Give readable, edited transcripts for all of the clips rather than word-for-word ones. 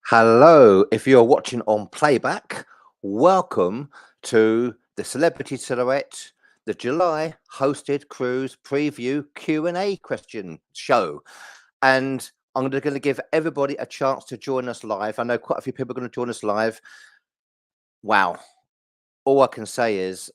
Hello, if you're watching on playback, welcome to the Celebrity Silhouette, the July hosted cruise preview Q&A question show. And I'm going to give everybody a chance to join us live. I know quite a few people are going to join us live. Wow. All I can say is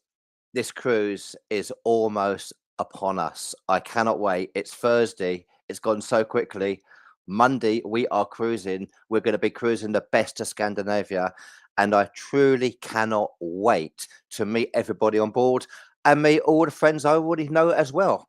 this cruise is almost upon us. I cannot wait. It's Thursday. It's gone so quickly. Monday, we are cruising. We're going to be cruising the best of Scandinavia. And I truly cannot wait to meet everybody on board and meet all the friends I already know as well.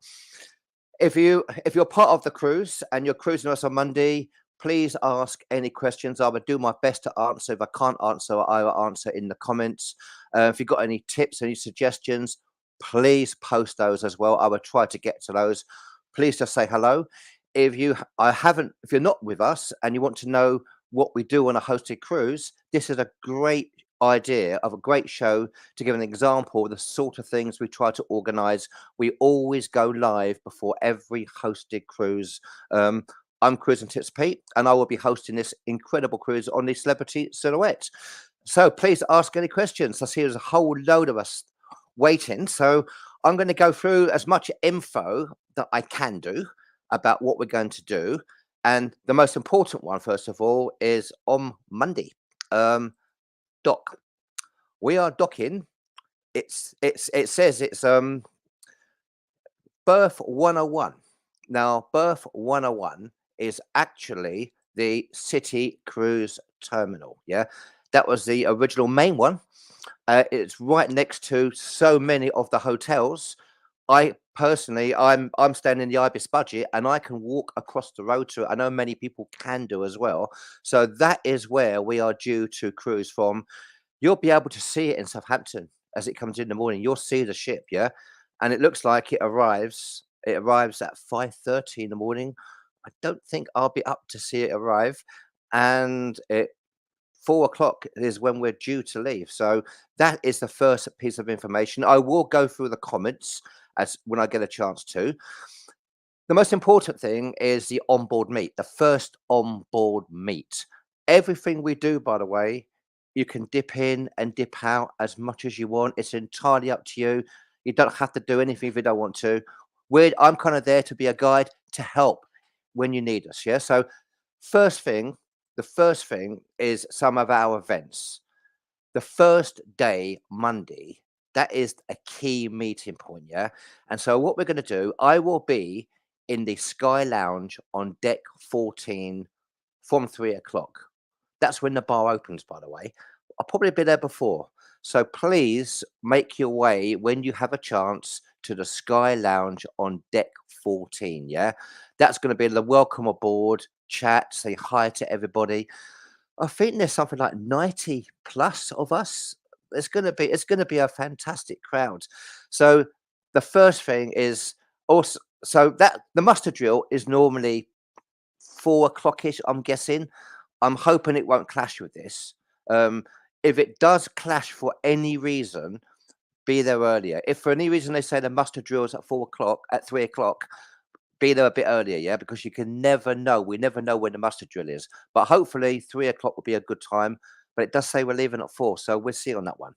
If you're part of the cruise and you're cruising us on Monday, please ask any questions. I will do my best to answer. If I can't answer, I will answer in the comments. If you've got any tips, any suggestions, please post those as well. I will try to get to those. Please just say hello. If you're not with us and you want to know what we do on a hosted cruise, this is a great idea of a great show to give an example of the sort of things we try to organize. We always go live before every hosted cruise. I'm Cruising Tips Pete, and I will be hosting this incredible cruise on the Celebrity Silhouette. So please ask any questions. I see there's a whole load of us waiting. So I'm going to go through as much info that I can do about what we're going to do. And the most important one, first of all, is on Monday. Dock. We are docking. It says it's Berth 101. Now, Berth 101 is actually the City Cruise Terminal. Yeah, that was the original main one. It's right next to so many of the hotels. I personally, I'm staying in the Ibis budget, and I can walk across the road to it. I know many people can do as well. So that is where we are due to cruise from. You'll be able to see it in Southampton as it comes in the morning. You'll see the ship, yeah, and it looks like it arrives. It arrives at 5:30 in the morning. I don't think I'll be up to see it arrive, and 4 o'clock is when we're due to leave. So that is the first piece of information. I will go through the comments as when I get a chance to. The most important thing is the onboard meet, the first onboard meet. Everything we do, by the way, you can dip in and dip out as much as you want. It's entirely up to you. You don't have to do anything if you don't want to. I'm kind of there to be a guide to help when you need us. Yeah. So the first thing is some of our events. The first day, Monday, that is a key meeting point. Yeah. And so what we're going to do, I will be in the Sky Lounge on deck 14 from 3 o'clock. That's when the bar opens, by the way. I'll probably be there before. So please make your way when you have a chance to the Sky Lounge on deck 14. Yeah. That's going to be the welcome aboard, chat, say hi to everybody. I think there's something like 90 plus of us. It's going to be a fantastic crowd. So the first thing is also, so that the muster drill is normally 4 o'clock-ish, I'm guessing. I'm hoping it won't clash with this. If it does clash for any reason, be there earlier. If for any reason they say the muster drill is at 4 o'clock, at 3 o'clock, be there a bit earlier, yeah, because you can never know. We never know when the muster drill is. But hopefully 3 o'clock will be a good time. But it does say we're leaving at 4, so we'll see on that one.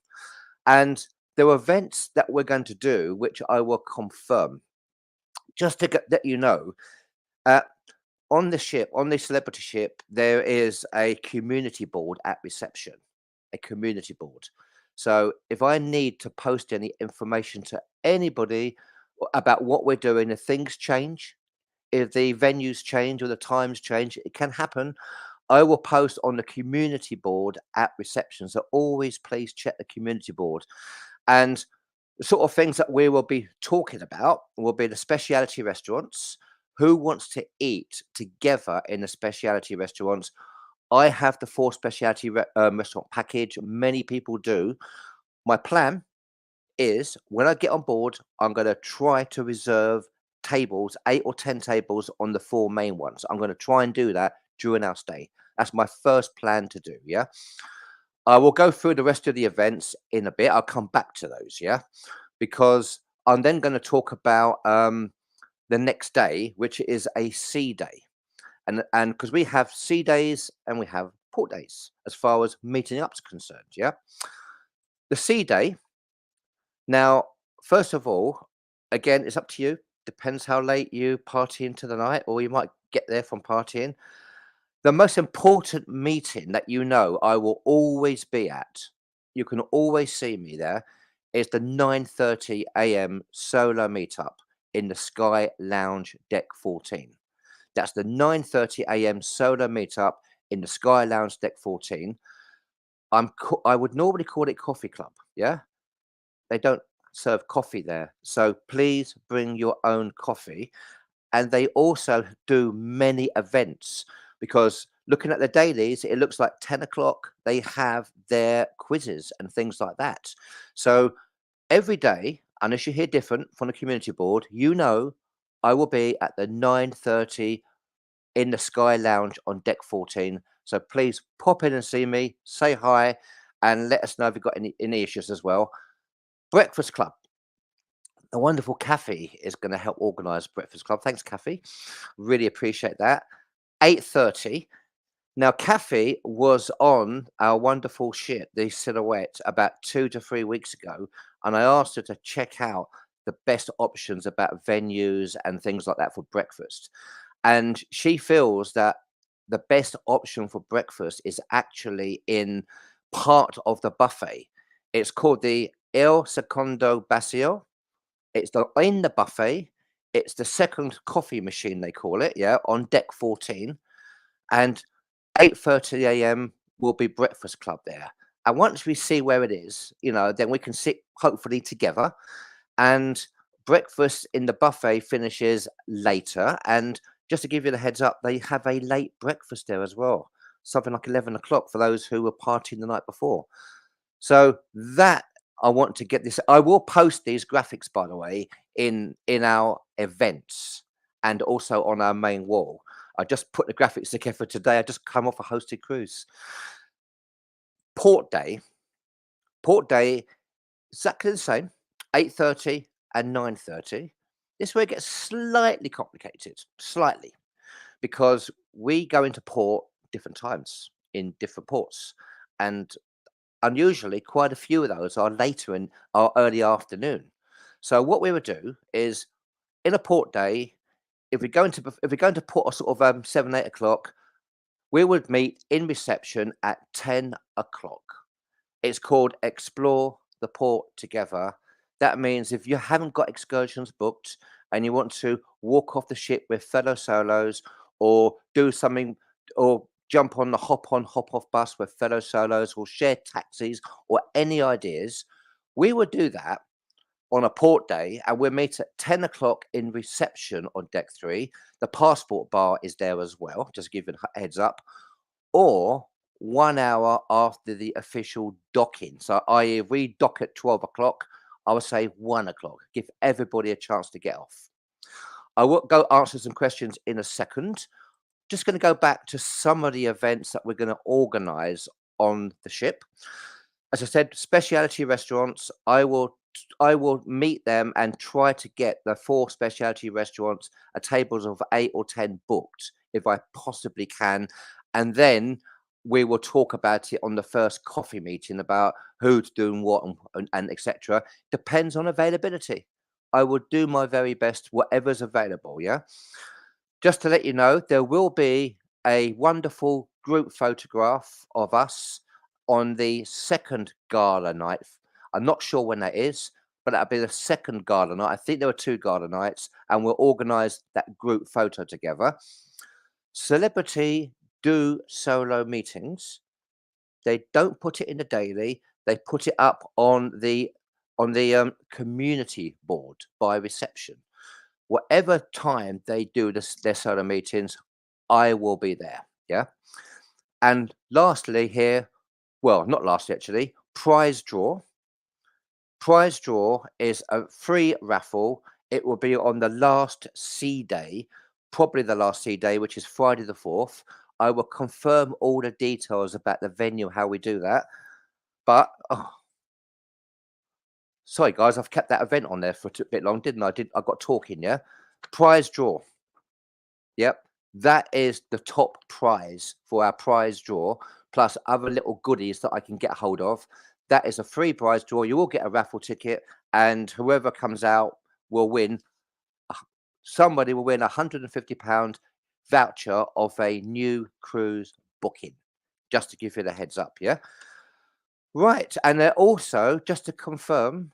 And there are events that we're going to do, which I will confirm. Just to let you know, uh, on the ship, on the celebrity ship, there is a community board at reception, a community board. So if I need to post any information to anybody about what we're doing, if things change, if the venues change or the times change, it can happen. I will post on the community board at reception. So always please check the community board. And the sort of things that we will be talking about will be the specialty restaurants. Who wants to eat together in the specialty restaurants? I have the 4 specialty restaurant package. Many people do. My plan is when I get on board, I'm going to try to reserve tables, 8 or 10 tables on the 4 main ones. I'm going to try and do that during our stay. That's my first plan to do. Yeah. I will go through the rest of the events in a bit. I'll come back to those. Yeah. Because I'm then going to talk about the next day, which is a sea day. And because we have sea days and we have port days as far as meeting up's concerned. Yeah. The C day. Now, first of all, again, it's up to you. Depends how late you party into the night, or you might get there from partying. The most important meeting that I will always be at, you can always see me there, is the 9:30 a.m. solo meetup in the Sky Lounge Deck 14. That's the 9:30 a.m. solo meetup in the Sky Lounge Deck 14. I would normally call it coffee club, yeah? They don't serve coffee there, so please bring your own coffee. And they also do many events because looking at the dailies, it looks like 10 o'clock they have their quizzes and things like that. So every day, unless you hear different from the community board, I will be at the 9:30 in the Sky Lounge on deck 14. So please pop in and see me, say hi, and let us know if you've got any issues as well. Breakfast Club. The wonderful Kathy is going to help organise Breakfast Club. Thanks, Kathy. Really appreciate that. 8:30. Now, Kathy was on our wonderful ship, the Silhouette, about 2 to 3 weeks ago, and I asked her to check out the best options about venues and things like that for breakfast. And she feels that the best option for breakfast is actually in part of the buffet. It's called the El Secondo Vacío. It's in the buffet. It's the second coffee machine, they call it, yeah, on deck 14. And 8:30 a.m. will be breakfast club there. And once we see where it is, then we can sit hopefully together. And breakfast in the buffet finishes later. And just to give you the heads up, they have a late breakfast there as well, something like 11 o'clock for those who were partying the night before. So that I want to get this. I will post these graphics, by the way, in our events and also on our main wall. I just put the graphics together today. I just come off a hosted cruise. Port day. Port day, exactly the same. 8:30 and 9:30. This is where it gets slightly complicated, slightly, because we go into port different times in different ports, and unusually, quite a few of those are later in our early afternoon. So what we would do is in a port day, if we're going to port a sort of 7, 8 o'clock, we would meet in reception at 10 o'clock. It's called Explore the Port Together. That means if you haven't got excursions booked and you want to walk off the ship with fellow solos or do something or jump on the hop on, hop off bus with fellow solos or share taxis or any ideas, we would do that on a port day and we'll meet at 10 o'clock in reception on deck 3. The passport bar is there as well, just give you a heads up. Or 1 hour after the official docking. So, i.e., if we dock at 12 o'clock, I would say 1 o'clock. Give everybody a chance to get off. I will go answer some questions in a second. Just going to go back to some of the events that we're going to organize on the ship. As I said, specialty restaurants. I will meet them and try to get the 4 specialty restaurants, a tables of 8 or 10 booked if I possibly can. And then we will talk about it on the first coffee meeting about who's doing what and etc. Depends on availability. I will do my very best, whatever's available. Yeah. Just to let you know, there will be a wonderful group photograph of us on the second gala night. I'm not sure when that is, but that'll be the second gala night. I think there were 2 gala nights, and we'll organize that group photo together. Celebrity do solo meetings. They don't put it in the daily. They put it up on the community board by reception. Whatever time they do their solo meetings, I will be there. Yeah. And lastly, here, well, not lastly actually, prize draw. Prize draw is a free raffle. It will be on the last C day, probably the last C day, which is Friday the 4th. I will confirm all the details about the venue, how we do that. But sorry guys, I've kept that event on there for a bit long, didn't I? I got talking, yeah. Prize draw. Yep, that is the top prize for our prize draw. plus other little goodies that I can get hold of. That is a free prize draw. You will get a raffle ticket, and whoever comes out will win. Somebody will win £150 voucher of a new cruise booking. Just to give you the heads up, yeah. Right, and then also just to confirm,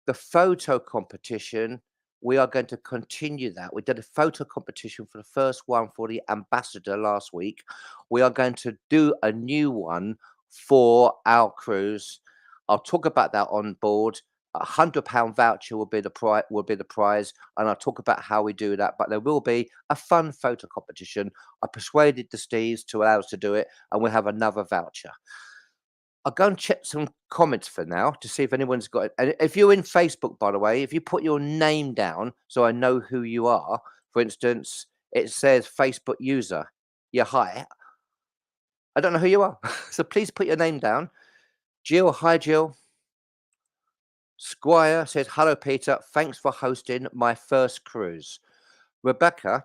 the photo competition, we are going to continue that. We did a photo competition for the first one for the ambassador last week. We are going to do a new one for our cruise. I'll talk about that on board. £100 voucher will be the prize, and I'll talk about how we do that. But there will be a fun photo competition. I persuaded the Steves to allow us to do it, and we'll have another voucher. I'll go and check some comments for now to see if anyone's got it. And if you're in Facebook, by the way, if you put your name down so I know who you are, for instance, it says Facebook user. Yeah, hi. I don't know who you are. So please put your name down. Jill, hi, Jill. Squire says, hello, Peter. Thanks for hosting my first cruise. Rebecca,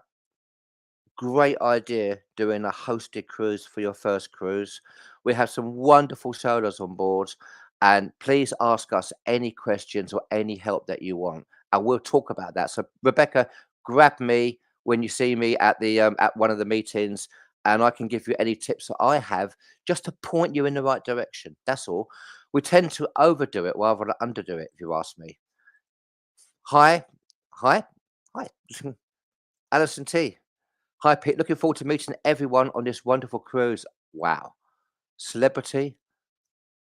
great idea doing a hosted cruise for your first cruise. We have some wonderful sailors on board, and please ask us any questions or any help that you want, and we'll talk about that. So, Rebecca, grab me when you see me at the at one of the meetings, and I can give you any tips that I have just to point you in the right direction. That's all. We tend to overdo it rather than underdo it, if you ask me. Hi, hi, hi, Alison T. Hi, Pete. Looking forward to meeting everyone on this wonderful cruise. Wow. Celebrity.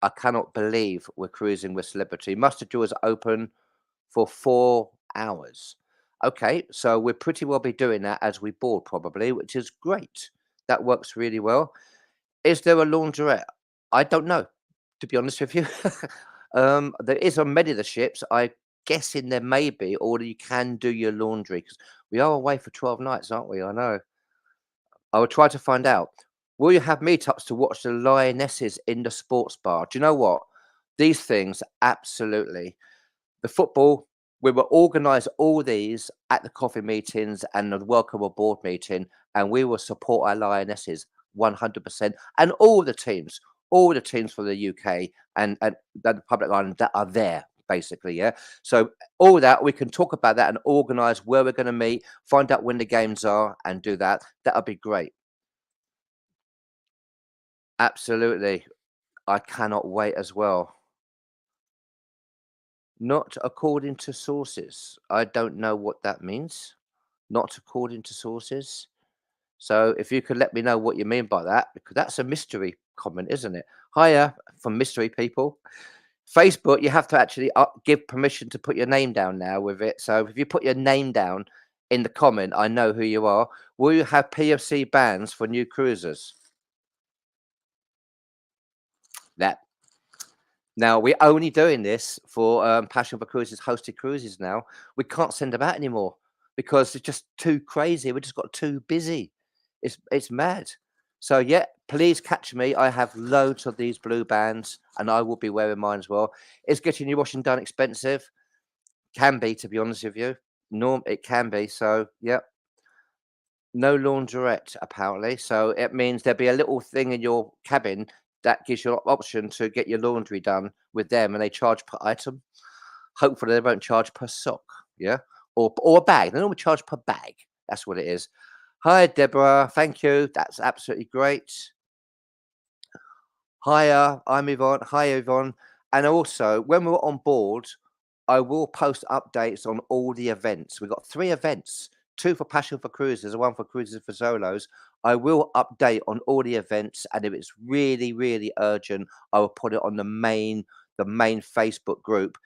I cannot believe we're cruising with Celebrity. Mustard Jaw is open for 4 hours. Okay, so we'll pretty well be doing that as we board, probably, which is great. That works really well. Is there a laundrette? I don't know, to be honest with you. There is on many of the ships. I guessing there may be, or you can do your laundry because we are away for 12 nights, aren't we? I know. I will try to find out. Will you have meetups to watch the Lionesses in the sports bar? Do you know what? These things, absolutely. The football, we will organise all these at the coffee meetings and the welcome aboard meeting, and we will support our Lionesses 100%. And all the teams from the UK and the public island that are there, basically, yeah. So all that we can talk about that and organise where we're going to meet, find out when the games are, and do that. That'll be great. Absolutely. I cannot wait as well. Not according to sources. I don't know what that means. Not according to sources. So if you could let me know what you mean by that, because that's a mystery comment, isn't it? Hiya from mystery people. Facebook, you have to actually give permission to put your name down now with it. So if you put your name down in the comment, I know who you are. Will you have PFC bans for new cruisers? That Now we're only doing this for Passion for Cruises hosted cruises now. We can't send them out anymore because it's just too crazy. We just got too busy. It's mad. So yeah, please catch me. I have loads of these blue bands and I will be wearing mine as well. Is getting your washing done expensive? Can be, to be honest with you. It can be. So yeah. No laundrette, apparently. So it means there'll be a little thing in your cabin that gives you an option to get your laundry done with them, and they charge per item. Hopefully, they won't charge per sock, yeah, or a bag. They normally charge per bag. That's what it is. Hi, Deborah. Thank you. That's absolutely great. Hiya, I'm Yvonne. Hi, Yvonne. And also, when we're on board, I will post updates on all the events. We've got 3 events, 2 for Passion for Cruises and 1 for Cruises for Solos. I will update on all the events, and if it's really, really urgent, I will put it on the main Facebook group.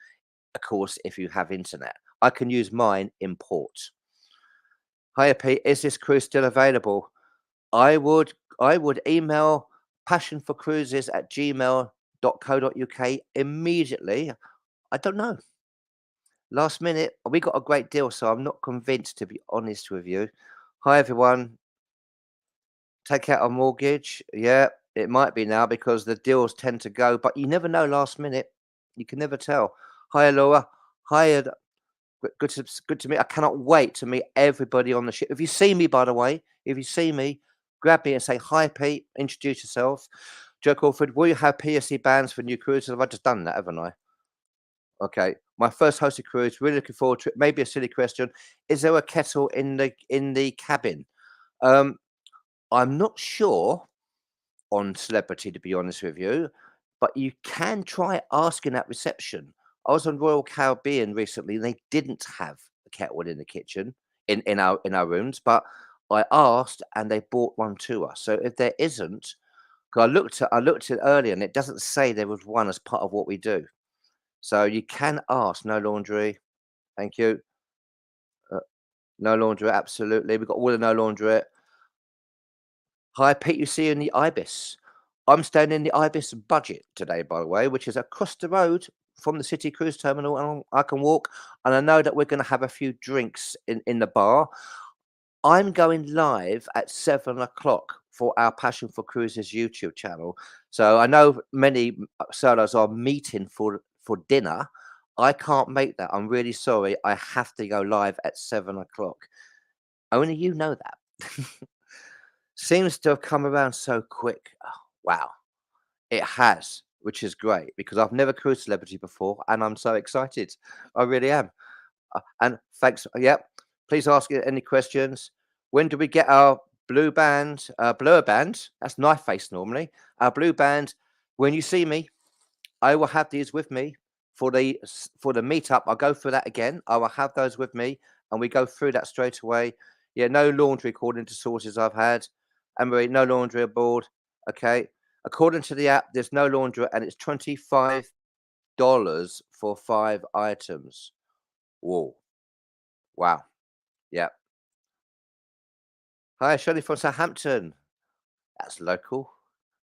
Of course, if you have internet, I can use mine in port. Hiya, Pete. Is this cruise still available? I would I would email passionforcruises@gmail.co.uk immediately. I don't know. Last minute, we got a great deal, so I'm not convinced, to be honest with you. Hi everyone. Take out a mortgage. Yeah, it might be now because the deals tend to go, but you never know last minute. You can never tell. Hi Laura. Hi. Good to meet. I cannot wait to meet everybody on the ship. If you see me, by the way, if you see me, grab me and say, "Hi, Pete," introduce yourself. Joe Crawford, will you have PSC bands for new cruises? Have I just done that, haven't I? Okay. My first hosted cruise, really looking forward to it. Maybe a silly question. Is there a kettle in the cabin? Um, I'm not sure on celebrity, to be honest with you, but you can try asking at reception. I was on Royal Caribbean recently, and they didn't have a kettle in the kitchen in our rooms, but I asked and they brought one to us. So if there isn't, 'cause I looked at it earlier and it doesn't say there was one as part of what we do. So you can ask. No laundry. Thank you. Uh, no laundry, absolutely. We've got all the no laundry. Hi, Pete. You see you in the Ibis. I'm staying in the Ibis budget today, by the way, which is across the road from the City Cruise Terminal, and I can walk. And I know that we're going to have a few drinks in the bar. I'm going live at 7 o'clock for our Passion for Cruises YouTube channel. So I know many solos are meeting for dinner. I can't make that. I'm really sorry. I have to go live at 7 o'clock. Only you know that. Seems to have come around so quick. Oh, wow. It has, which is great because I've never cruised celebrity before and I'm so excited. I really am. And thanks. Yep. Please ask any questions. When do we get our blue band? Blur band. That's knife face normally. Our blue band. When you see me, I will have these with me for the meetup. I'll go through that again. I will have those with me, and we go through that straight away. Yeah, no laundry according to sources I've had. And Marie, no laundry aboard. Okay. According to the app, there's no laundry, and it's $25 for 5 items. Whoa. Wow. Yeah. Hi, Shirley from Southampton. That's local.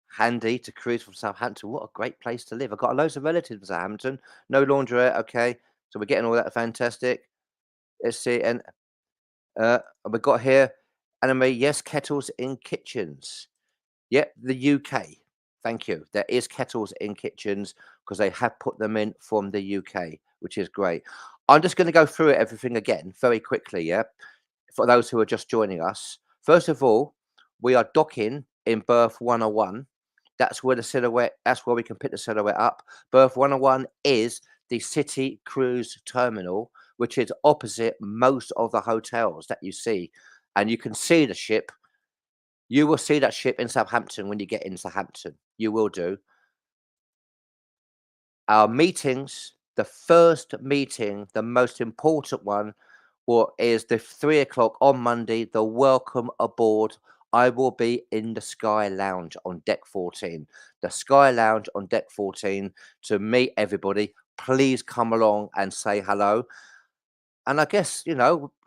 Handy to cruise from Southampton. What a great place to live. I've got loads of relatives in Southampton. No laundrette. Okay. So we're getting all that fantastic. Let's see. And we've got here, anime, yes, kettles in kitchens. Yep, the UK. Thank you. There is kettles in kitchens because they have put them in from the UK, which is great. I'm just going to go through everything again very quickly, yeah, for those who are just joining us. First of all, we are docking in berth 101. That's where the silhouette, that's where we can pick the silhouette up. Berth 101 is the City Cruise Terminal, which is opposite most of the hotels that you see. And you can see the ship. You will see that ship in Southampton when you get in Southampton. You will do. Our meetings, the first meeting, the most important one, is the 3 o'clock on Monday, the welcome aboard. I will be in the Sky Lounge on deck 14. The Sky Lounge on deck 14 to meet everybody. Please come along and say hello. And I guess,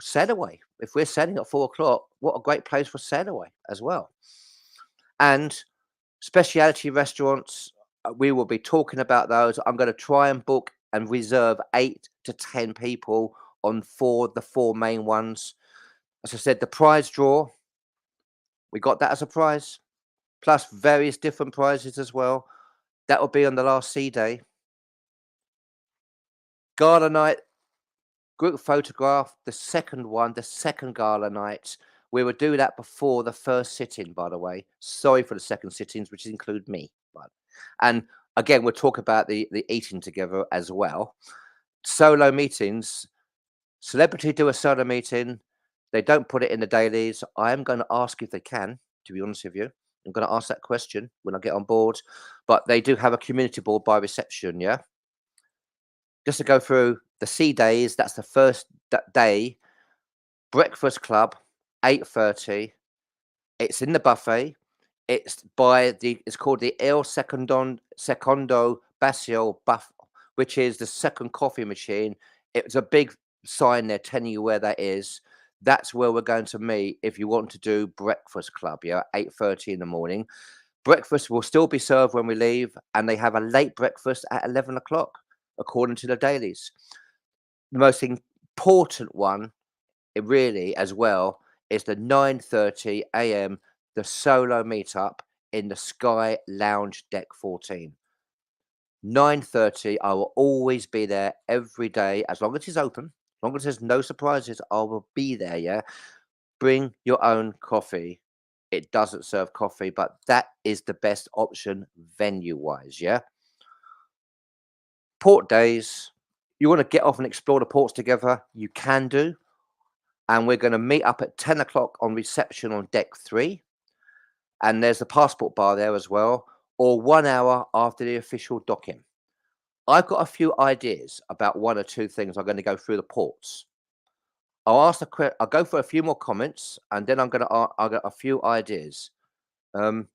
sail away. If we're sailing at 4 o'clock, what a great place for sail away as well. And specialty restaurants, we will be talking about those. I'm going to try and book and reserve 8 to 10 people on the four main ones. As I said, the prize draw, we got that as a prize, plus various different prizes as well. That will be on the last sea day. Gala night, group photograph, the second one, the second gala night. We will do that before the first sitting, by the way. Sorry for the second sittings, which include me. And again, we'll talk about the eating together as well. Solo meetings, celebrity do a solo meeting. They don't put it in the dailies. I am going to ask if they can, to be honest with you. I'm going to ask that question when I get on board. But they do have a community board by reception, yeah? Just to go through the sea days, that's the first day. Breakfast club, 8:30. It's in the buffet. It's called the Secondo Basil Buff, which is the second coffee machine. It's a big sign there telling you where that is. That's where we're going to meet if you want to do breakfast club, yeah, 8:30 in the morning. Breakfast will still be served when we leave, and they have a late breakfast at 11 o'clock, according to the dailies. The most important one, really, as well, is the 9:30 a.m. the solo meetup in the Sky Lounge deck 14. 9:30. I will always be there every day as long as it's open, as long as there's no surprises. I will be there. Yeah, bring your own coffee. It doesn't serve coffee, but that is the best option venue-wise, yeah? Port days, you wanna get off and explore the ports together, you can do, and we're gonna meet up at 10 o'clock on reception on deck 3, and there's the passport bar there as well, or 1 hour after the official docking. I've got a few ideas about 1 or 2 things I'm gonna go through the ports. I'll go for a few more comments, and then I'll get a few ideas. Um,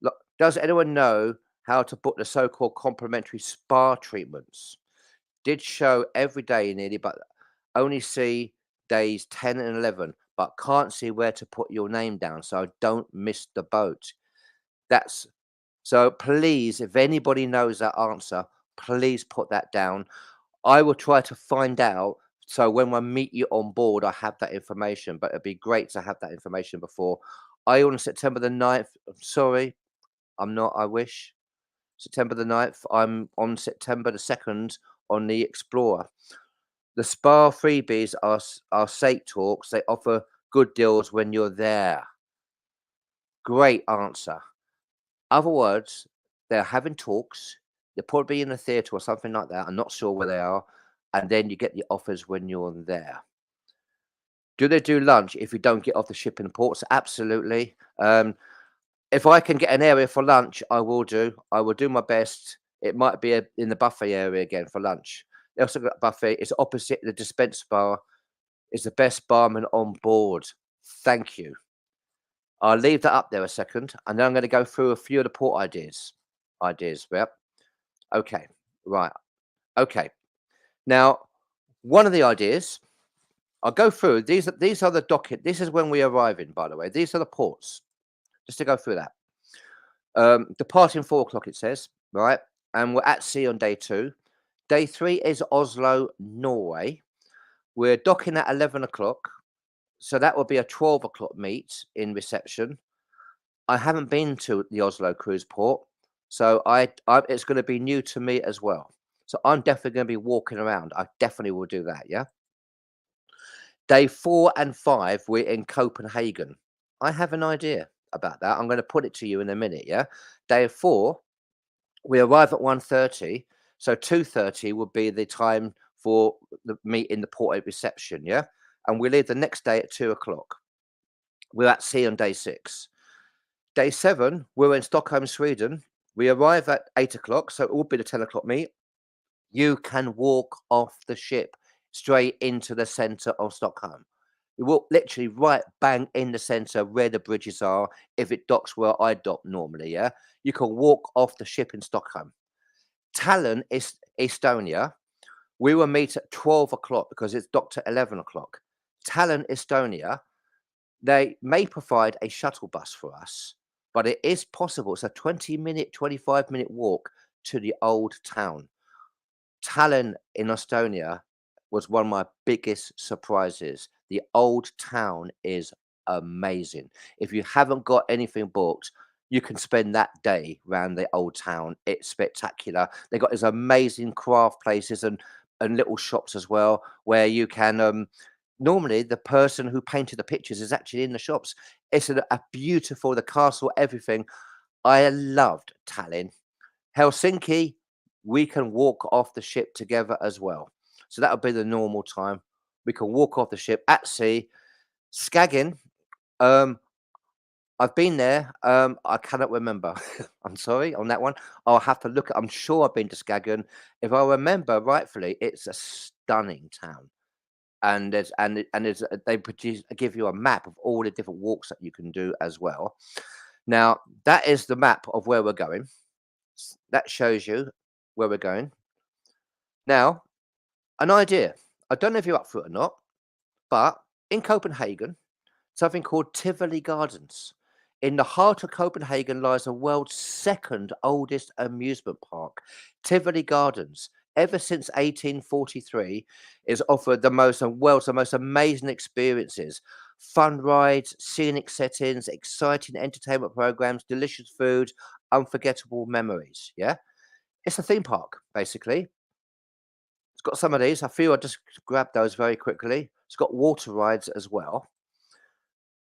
Look, does anyone know how to book the so-called complimentary spa treatments? Did show every day nearly, but only see days 10 and 11, but can't see where to put your name down, so I don't miss the boat. That's so please, if anybody knows that answer, please put that down. I will try to find out. So when I meet you on board, I have that information, but it'd be great to have that information before. Are you on September the 9th? I'm sorry, I'm not. I wish. September the 9th. I'm on September the 2nd on the Explorer. The spa freebies are sake talks. They offer good deals when you're there. Great answer. Other words, they're having talks. They're probably in a theatre or something like that. I'm not sure where they are. And then you get the offers when you're there. Do they do lunch if you don't get off the ship in the ports? Absolutely. If I can get an area for lunch, I will do. I will do my best. It might be in the buffet area again for lunch. They also got a buffet. It's opposite the dispense bar. It's the best barman on board. Thank you. I'll leave that up there a second, and then I'm going to go through a few of the port ideas. Yep. Okay. Right. Okay. Now, one of the ideas I'll go through. These are the docket. This is when we arrive in. By the way, these are the ports. Just to go through that. Departing 4 o'clock, it says, right? And we're at sea on day 2. Day 3 is Oslo, Norway. We're docking at 11 o'clock. So that will be a 12 o'clock meet in reception. I haven't been to the Oslo cruise port, so it's going to be new to me as well. So I'm definitely going to be walking around. I definitely will do that. Yeah. Day 4 and 5, we're in Copenhagen. I have an idea about that. I'm going to put it to you in a minute. Yeah. Day 4, we arrive at 1:30, so 2:30 would be the time for the meet in the port at reception. Yeah. And we leave the next day at 2 o'clock. We're at sea on day 6. Day 7, we're in Stockholm, Sweden. We arrive at 8 o'clock, so it will be the 10 o'clock meet. You can walk off the ship straight into the center of Stockholm. You walk literally right bang in the center where the bridges are. If it docks where I dock normally, yeah, you can walk off the ship in Stockholm. Tallinn is Estonia. We will meet at 12 o'clock because it's docked at 11 o'clock. Tallinn, Estonia, they may provide a shuttle bus for us, but it is possible. It's a 20-minute, 25-minute walk to the old town. Tallinn in Estonia was one of my biggest surprises. The old town is amazing. If you haven't got anything booked, you can spend that day around the old town. It's spectacular. They got these amazing craft places and little shops as well where you can normally the person who painted the pictures is actually in the shops. It's a beautiful the castle, everything. I loved Tallinn. Helsinki, we can walk off the ship together as well. So that would be the normal time. We can walk off the ship at sea. Skagen, um, I've been there. I cannot remember. I'm sorry on that one. I'll have to look. I'm sure I've been to Skagen. If I remember rightfully, it's a stunning town. They give you a map of all the different walks that you can do as well. Now that is the map of where we're going. That shows you where we're going. Now, an idea. I don't know if you're up for it or not, but in Copenhagen, something called Tivoli Gardens. In the heart of Copenhagen lies the world's second oldest amusement park, Tivoli Gardens. Ever since 1843, it's offered the most amazing experiences, fun rides, scenic settings, exciting entertainment programs, delicious food, unforgettable memories. Yeah, it's a theme park basically. It's got some of these. I feel I just grab those very quickly. It's got water rides as well.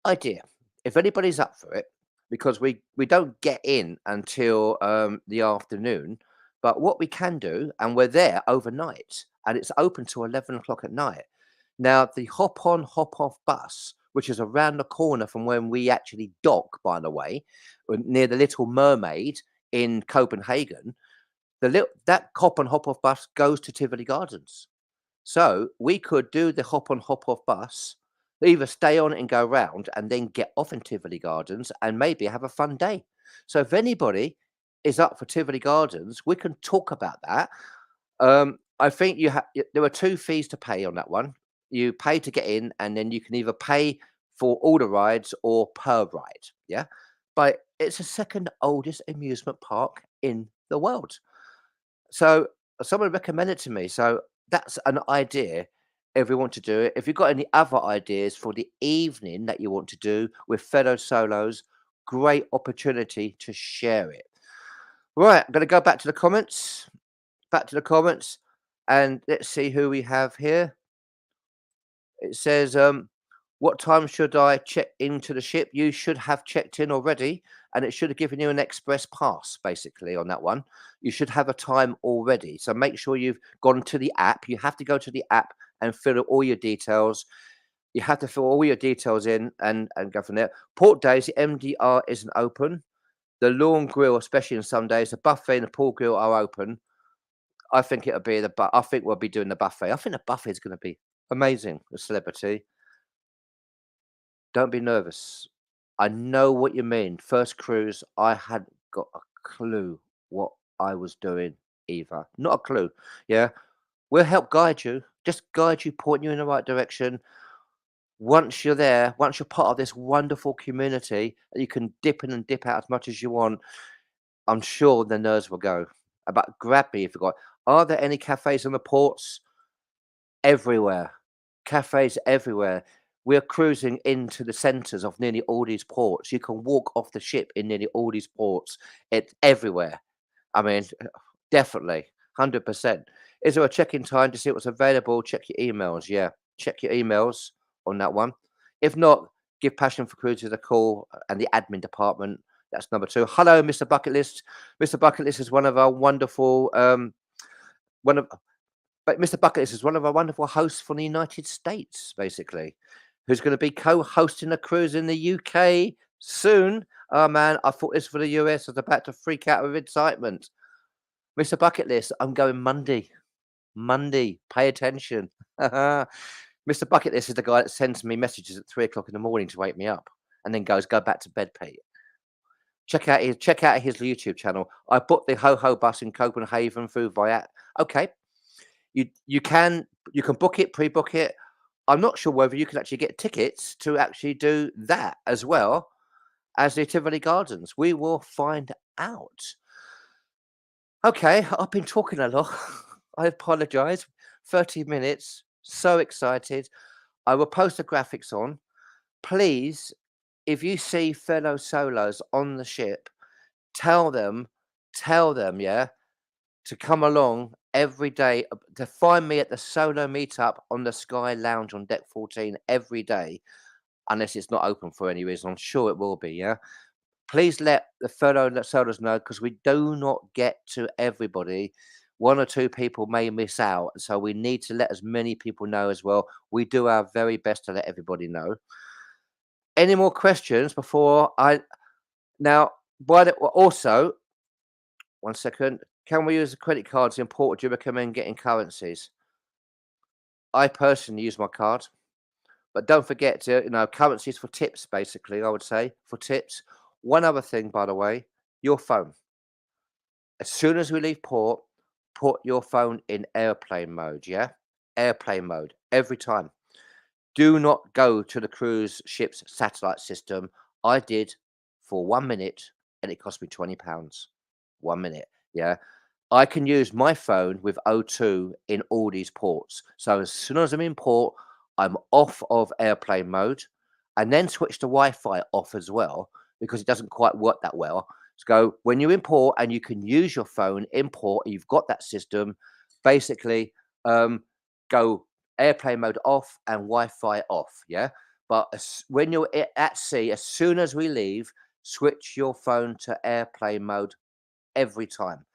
Idea. if anybody's up for it, because we don't get in until the afternoon, but what we can do, and we're there overnight, and it's open till 11 o'clock at night. Now, the hop on, hop off bus, which is around the corner from when we actually dock, by the way, near the Little Mermaid in Copenhagen, that hop on, hop off bus goes to Tivoli Gardens. So we could do the hop on, hop off bus, either stay on it and go round and then get off in Tivoli Gardens and maybe have a fun day. So if anybody is up for Tivoli Gardens, we can talk about that. I think there are two fees to pay on that one. You pay to get in, and then you can either pay for all the rides or per ride. Yeah, but it's the second oldest amusement park in the world. So someone recommended to me. So that's an idea if we want to do it. If you've got any other ideas for the evening that you want to do with fellow solos, great opportunity to share it. Right, I'm going to go back to the comments. Back to the comments, and let's see who we have here. It says, "What time should I check into the ship?" You should have checked in already, and it should have given you an express pass, basically, on that one. You should have a time already. So make sure you've gone to the app. You have to go to the app and fill out all your details. You have to fill all your details in and go from there. Port days, the MDR isn't open. The lawn grill, especially on some days, the buffet and the pool grill are open. I think it'll be I think we'll be doing the buffet. I think the buffet is gonna be amazing, the celebrity. Don't be nervous. I know what you mean. First cruise, I hadn't got a clue what I was doing either. Not a clue. Yeah. We'll help guide you. Just guide you, point you in the right direction. Once you're there, once you're part of this wonderful community, you can dip in and dip out as much as you want. I'm sure the nerves will go. But grab me if you got. Are there any cafes on the ports? Everywhere. Cafes everywhere. We're cruising into the centres of nearly all these ports. You can walk off the ship in nearly all these ports. It's everywhere. I mean, definitely, 100%. Is there a check-in time to see what's available? Check your emails. Yeah, check your emails on that one. If not, give Passion for Cruises a call and the admin department. That's number 2. Hello, Mr. Bucket List. Mr. Bucket List is one of our wonderful one of but Mr. Bucket List is one of our wonderful hosts from the United States, basically, who's going to be co-hosting a cruise in the UK soon. Oh man, I thought this for the US. I was about to freak out with excitement. Mr. Bucket List, I'm going Monday. Monday, pay attention. Mr. Bucket List is the guy that sends me messages at 3 o'clock in the morning to wake me up, and then goes, "Go back to bed, Pete." Check out his YouTube channel. I booked the Ho Ho bus in Copenhagen through via. Okay, you can book it, pre-book it. I'm not sure whether you can actually get tickets to actually do that as well as the Tivoli Gardens. We will find out. Okay, I've been talking a lot. I apologize. 30 minutes. So excited. I will post the graphics on. Please, if you see fellow solos on the ship, tell them, yeah, to come along every day, to find me at the solo meetup on the Sky Lounge on deck 14 every day, unless it's not open for any reason. I'm sure it will be, yeah. Please let the fellow solos know, because we do not get to everybody. 1 or 2 people may miss out, so we need to let as many people know as well. We do our very best to let everybody know. Any more questions before I now? Also, 1 second. Can we use the credit cards in port? Do you recommend getting currencies? I personally use my card, but don't forget to, currencies for tips, basically, I would say, for tips. One other thing, by the way, your phone. As soon as we leave port, put your phone in airplane mode, yeah? Airplane mode, every time. Do not go to the cruise ship's satellite system. I did for 1 minute, and it cost me £20. 1 minute, yeah? I can use my phone with O2 in all these ports. So as soon as I'm in port, I'm off of airplane mode, and then switch the Wi-Fi off as well, because it doesn't quite work that well. So go when you're in port and you can use your phone in port, you've got that system. Basically, go airplane mode off and Wi-Fi off. Yeah, But when you're at sea, as soon as we leave, switch your phone to airplane mode every time.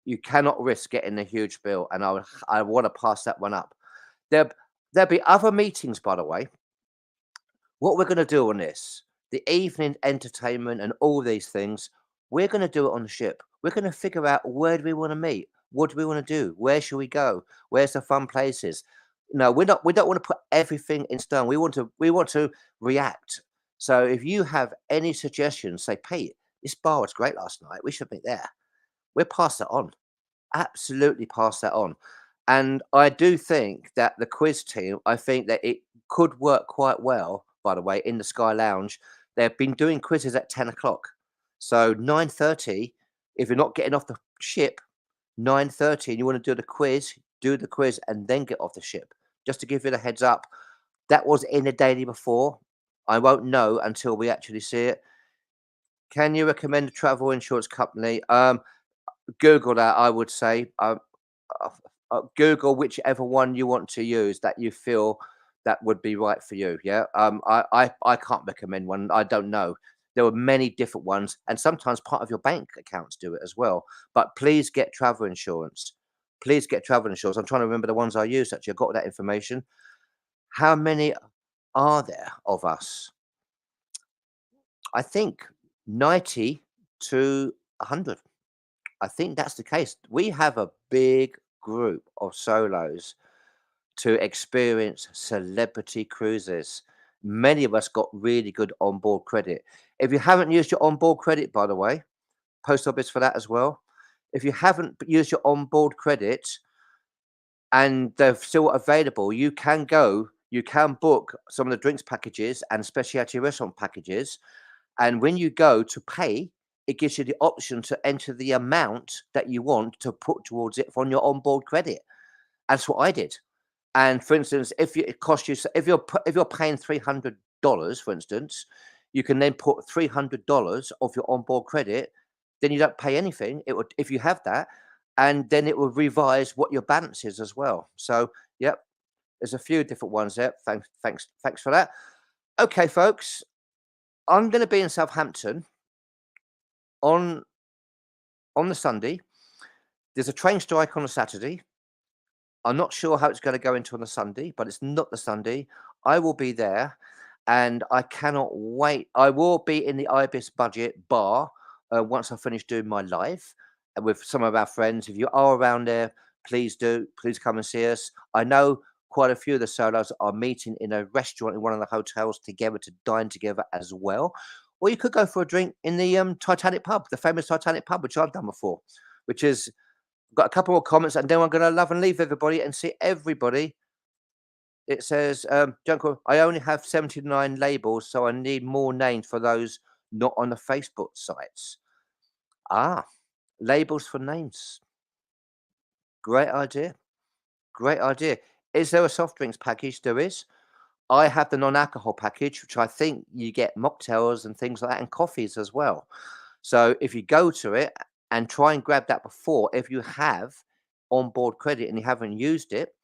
You cannot risk getting a huge bill, and I want to pass that one up. There there'll be other meetings, by the way. What we're going to do on this, the evening entertainment and all these things, we're going to do it on the ship. We're going to figure out where do we want to meet, what do we want to do, where should we go, where's the fun places. No, we're not. We don't want to put everything in stone. We want to react. So if you have any suggestions, say, Pete, this bar was great last night. We should meet there. We'll pass that on. Absolutely pass that on. And I do think that the quiz team, I think that it could work quite well, by the way, in the Sky Lounge. They've been doing quizzes at 10 o'clock. So 9:30, if you're not getting off the ship, 9:30, and you want to do the quiz and then get off the ship. Just to give you the heads up, that was in the daily before. I won't know until we actually see it. Can you recommend a travel insurance company? Google that, I would say. Uh, Google whichever one you want to use that you feel that would be right for you. Yeah. I can't recommend one. I don't know. There are many different ones, and sometimes part of your bank accounts do it as well. But please get travel insurance. Please get travel insurance. I'm trying to remember the ones I used. Actually, I got that information. How many are there of us? I think 90 to 100. I think that's the case. We have a big group of solos to experience celebrity cruises. Many of us got really good onboard credit. If you haven't used your onboard credit, by the way, post office for that as well. If you haven't used your onboard credit and they're still available, you can book some of the drinks packages and specialty restaurant packages. And when you go to pay, it gives you the option to enter the amount that you want to put towards it from your onboard credit. That's what I did. And for instance, it costs you, if you're paying $300, for instance, you can then put $300 of your onboard credit. Then you don't pay anything. It would, if you have that, and then it will revise what your balance is as well. So, yep, there's a few different ones there. Thanks for that. Okay, folks, I'm going to be in Southampton on the Sunday. There's a train strike on a Saturday. I'm not sure how it's going to go into on a Sunday, but it's not the Sunday. I will be there, and I cannot wait. I will be in the Ibis Budget bar once I finish doing my live with some of our friends. If you are around there, please do. Please come and see us. I know quite a few of the solos are meeting in a restaurant in one of the hotels together to dine together as well. Or you could go for a drink in the Titanic pub, the famous Titanic pub, which I've done before, which is got a couple more comments, and then I'm going to love and leave everybody and see everybody. It says, Junko, I only have 79 labels, so I need more names for those not on the Facebook sites. Ah, labels for names. Great idea. Great idea. Is there a soft drinks package? There is. I have the non-alcohol package, which I think you get mocktails and things like that and coffees as well. So if you go to it and try and grab that before, if you have onboard credit and you haven't used it,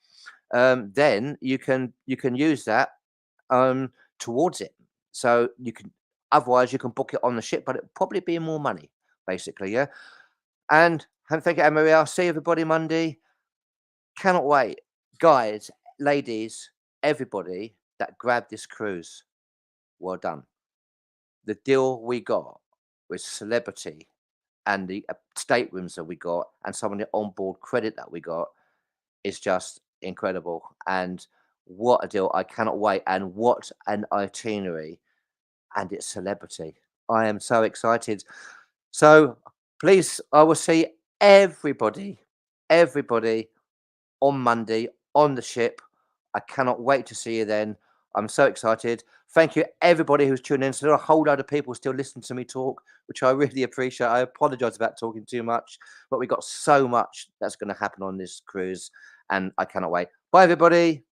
then you can use that towards it. So you can, otherwise you can book it on the ship, but it'll probably be more money, basically. Yeah. And thank you, Anne-Marie. I'll see everybody Monday. Cannot wait. Guys, ladies, everybody that grabbed this cruise, well done. The deal we got with celebrity and the staterooms that we got and some of the onboard credit that we got is just incredible. And what a deal. I cannot wait. And what an itinerary. And it's celebrity. I am so excited. So please, I will see everybody on Monday on the ship. I cannot wait to see you then. I'm so excited. Thank you, everybody who's tuned in. So there are a whole load of people still listening to me talk, which I really appreciate. I apologize about talking too much, but we got so much that's going to happen on this cruise, and I cannot wait. Bye, everybody.